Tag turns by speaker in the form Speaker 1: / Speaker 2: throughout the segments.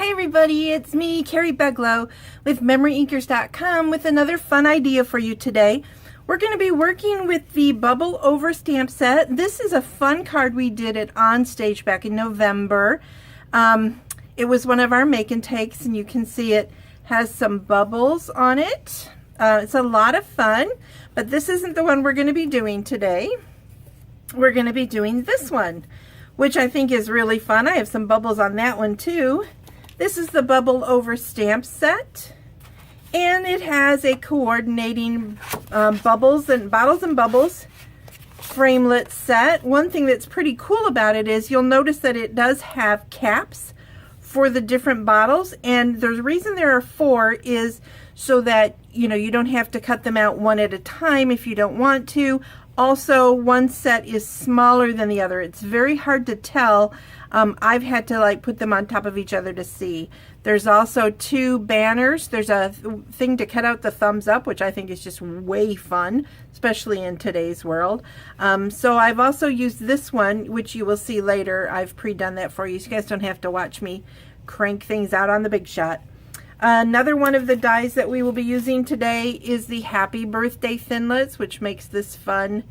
Speaker 1: Hi everybody, it's me, Carrie Beglow with MemoryInkers.com with another fun idea for you today. We're going to be working with the Bubble Over stamp set. This is a fun card we did at On Stage back in November. It was one of our make and takes, and you can see it has some bubbles on it. It's a lot of fun, but this isn't the one we're going to be doing today. We're going to be doing this one, which I think is really fun. I have some bubbles on that one too. This is the Bubble Over stamp set, and it has a coordinating bubbles and bottles and bubbles framelit set. One thing that's pretty cool about it is you'll notice that it does have caps for the different bottles, and the reason there are 4 is so that you don't have to cut them out one at a time if you don't want to. Also, one set is smaller than the other. It's very hard to tell. I've had to put them on top of each other to see. There's also 2 banners. There's a thing to cut out the thumbs up, which I think is just way fun, especially in today's world. So I've also used this one, which you will see later. I've pre-done that for you, so you guys don't have to watch me crank things out on the big shot. Another one of the dies that we will be using today is the Happy Birthday Thinlits, which makes this fun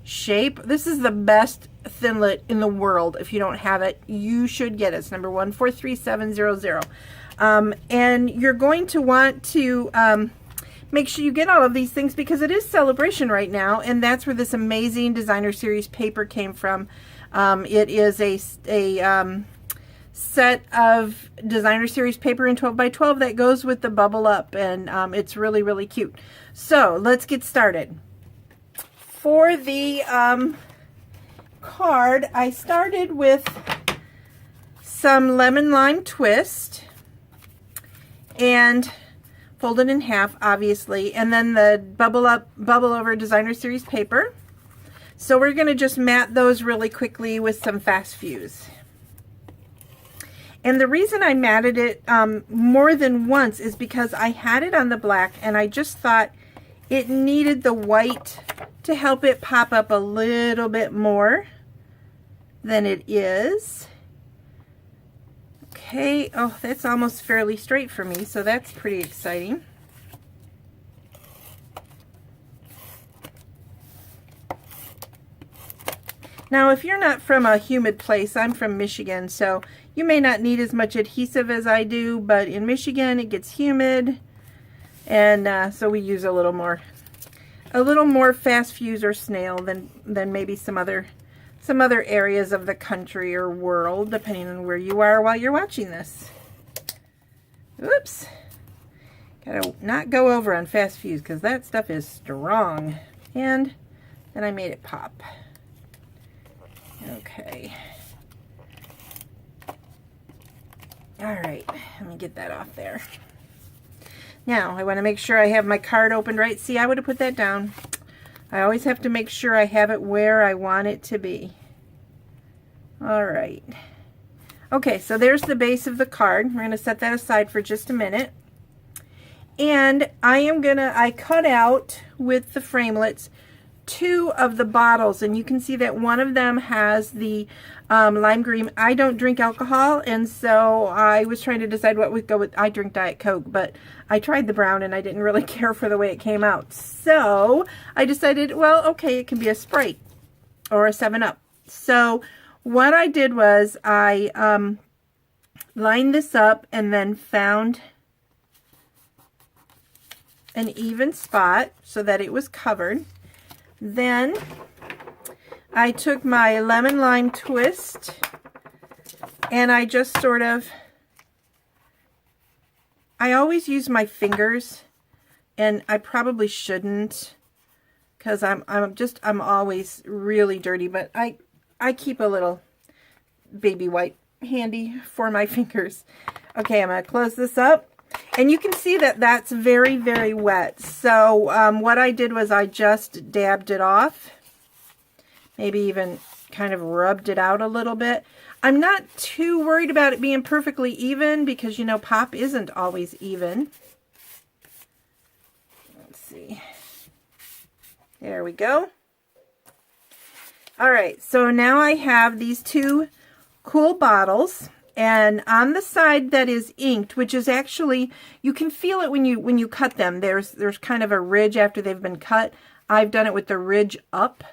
Speaker 1: shape. This is the best Thinlit in the world. If you don't have it, you should get it. It's number 143700. And you're going to want to make sure you get all of these things because it is celebration right now, and that's where this amazing designer series paper came from. It is a set of designer series paper in 12 by 12 that goes with the Bubble Up, and it's really, really cute. So let's get started. For the card, I started with some lemon lime twist and folded in half, obviously, and then the Bubble Over designer series paper. So we're going to just mat those really quickly with some fast fuse. And the reason I matted it more than once is because I had it on the black and I just thought it needed the white to help it pop up a little bit more than it is. Okay, oh, that's almost fairly straight for me, so that's pretty exciting. Now, if you're not from a humid place, I'm from Michigan, so you may not need as much adhesive as I do, but in Michigan it gets humid, and so we use a little more fast fuse or snail than maybe some other areas of the country or world, depending on where you are while you're watching this. Oops, gotta not go over on fast fuse because that stuff is strong, and then I made it pop. Okay. All right, let me get that off there. Now, I want to make sure I have my card opened right. See, I would have put that down. I always have to make sure I have it where I want it to be. All right. Okay, so there's the base of the card. We're going to set that aside for just a minute. And I cut out with the framelits 2 of the bottles, and you can see that one of them has the lime green. I don't drink alcohol, and so I was trying to decide what would go with. I drink Diet Coke, but I tried the brown and I didn't really care for the way it came out, so I decided, well, okay, it can be a Sprite or a 7-Up. So what I did was I lined this up and then found an even spot so that it was covered. Then I took my lemon lime twist and I just sort of, I always use my fingers, and I probably shouldn't because I'm always really dirty, but I keep a little baby wipe handy for my fingers. Okay, I'm going to close this up. And you can see that that's very, very wet. So what I did was I just dabbed it off. Maybe even kind of rubbed it out a little bit. I'm not too worried about it being perfectly even because, pop isn't always even. Let's see. There we go. All right, so now I have these 2 cool bottles. And on the side that is inked, which is actually, you can feel it when you cut them. There's kind of a ridge after they've been cut. I've done it with the ridge up,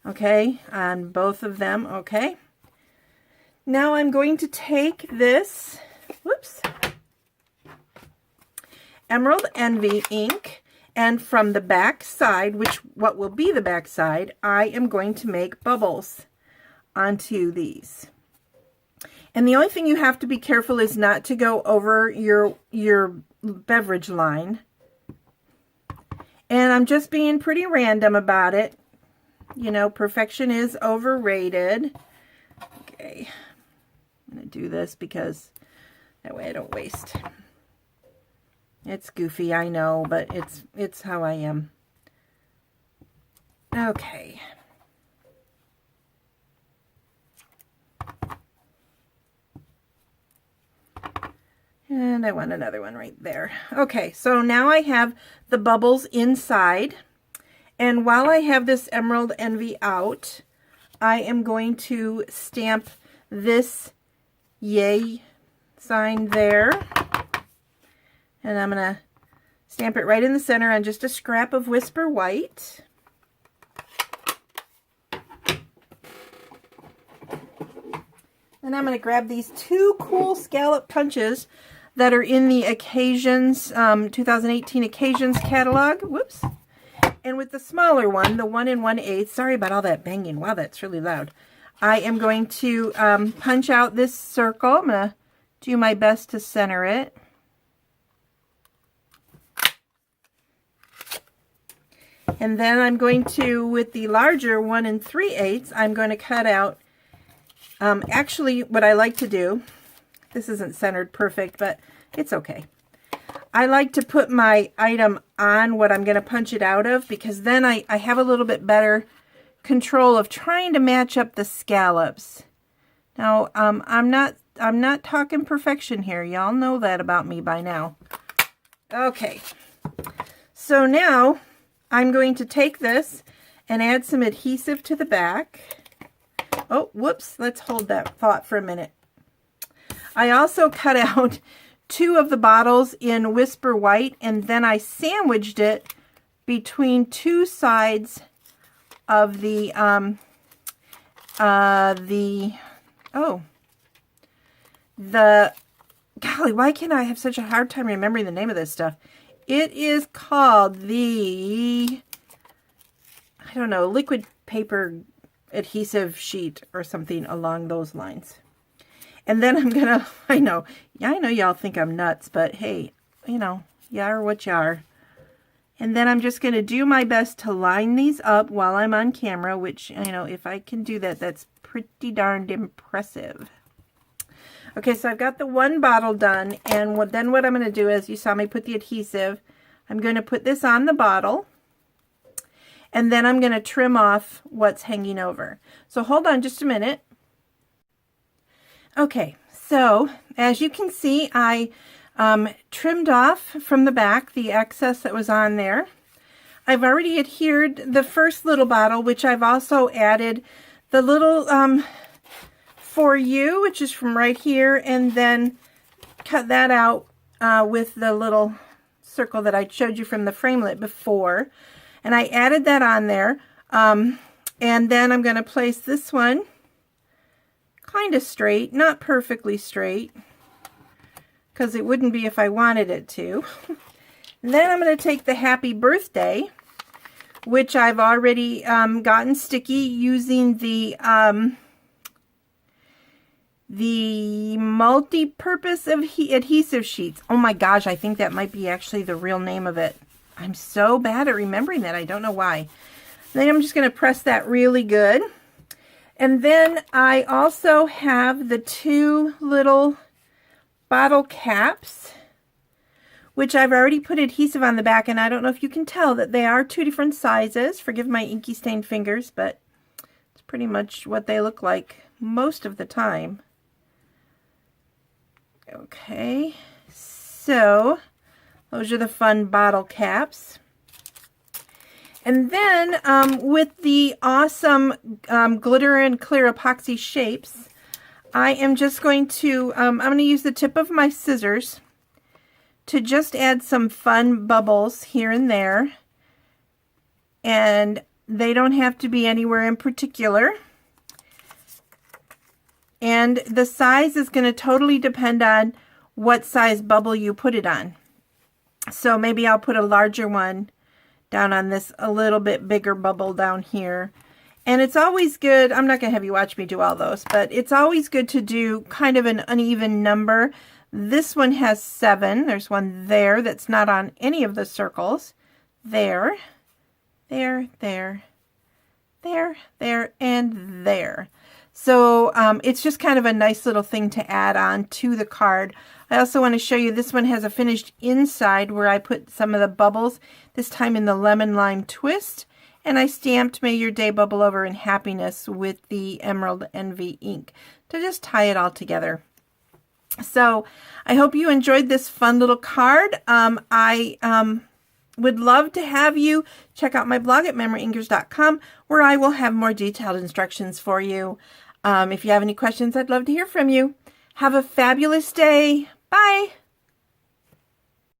Speaker 1: okay, on both of them, okay. Now I'm going to take this, whoops, Emerald Envy ink, and from the back side, what will be the back side, I am going to make bubbles onto these. And the only thing you have to be careful is not to go over your beverage line. And I'm just being pretty random about it. You know, perfection is overrated. Okay, I'm going to do this because that way I don't waste. It's goofy, I know, but it's how I am. Okay. And I want another one right there. Okay, so now I have the bubbles inside. And while I have this Emerald Envy out, I am going to stamp this yay sign there. And I'm going to stamp it right in the center on just a scrap of Whisper White. And I'm going to grab these two cool scallop punches that are in the Occasions, 2018 Occasions catalog. Whoops. And with the smaller one, the 1 1/8, sorry about all that banging. Wow, that's really loud. I am going to punch out this circle. I'm going to do my best to center it. And then I'm going to, with the larger 1 3/8, I'm going to cut out, actually what I like to do, this isn't centered perfect, but it's okay. I like to put my item on what I'm going to punch it out of, because then I have a little bit better control of trying to match up the scallops. Now, I'm not talking perfection here. Y'all know that about me by now. Okay. So now I'm going to take this and add some adhesive to the back. Oh, whoops. Let's hold that thought for a minute. I also cut out 2 of the bottles in Whisper White, and then I sandwiched it between 2 sides of the golly, why can't I have such a hard time remembering the name of this stuff? It is called the, I don't know, liquid paper adhesive sheet or something along those lines. And then I'm gonna, I know y'all think I'm nuts, but hey, you know, you are what you are. And then I'm just gonna do my best to line these up while I'm on camera, which, you know, if I can do that, that's pretty darned impressive. Okay, so I've got the 1 bottle done, and then what I'm gonna do is, you saw me put the adhesive, I'm gonna put this on the bottle, and then I'm gonna trim off what's hanging over. So hold on just a minute. Okay, so as you can see, I trimmed off from the back the excess that was on there. I've already adhered the first little bottle, which I've also added the little For You, which is from right here, and then cut that out with the little circle that I showed you from the framelit before. And I added that on there. And then I'm going to place this one kind of straight, not perfectly straight, because it wouldn't be if I wanted it to. And then I'm going to take the Happy Birthday, which I've already gotten sticky using the multi-purpose adhesive sheets. Oh my gosh, I think that might be actually the real name of it. I'm so bad at remembering that. I don't know why. Then I'm just going to press that really good. And then I also have the 2 little bottle caps, which I've already put adhesive on the back, and I don't know if you can tell that they are 2 different sizes. Forgive my inky stained fingers, but it's pretty much what they look like most of the time. Okay, so those are the fun bottle caps. And then with the awesome glitter and clear epoxy shapes, I am just going to, I'm going to use the tip of my scissors to just add some fun bubbles here and there. And they don't have to be anywhere in particular. And the size is going to totally depend on what size bubble you put it on. So maybe I'll put a larger one down on this, a little bit bigger bubble down here. And it's always good, I'm not going to have you watch me do all those, but it's always good to do kind of an uneven number. This one has 7. There's one there that's not on any of the circles. There, there, there, there, there, and there. So it's just kind of a nice little thing to add on to the card. I also want to show you this one has a finished inside where I put some of the bubbles, this time in the lemon lime twist. And I stamped May Your Day Bubble Over in Happiness with the Emerald Envy ink to just tie it all together. So I hope you enjoyed this fun little card. I would love to have you check out my blog at memoryinkers.com, where I will have more detailed instructions for you. If you have any questions, I'd love to hear from you. Have a fabulous day. Bye.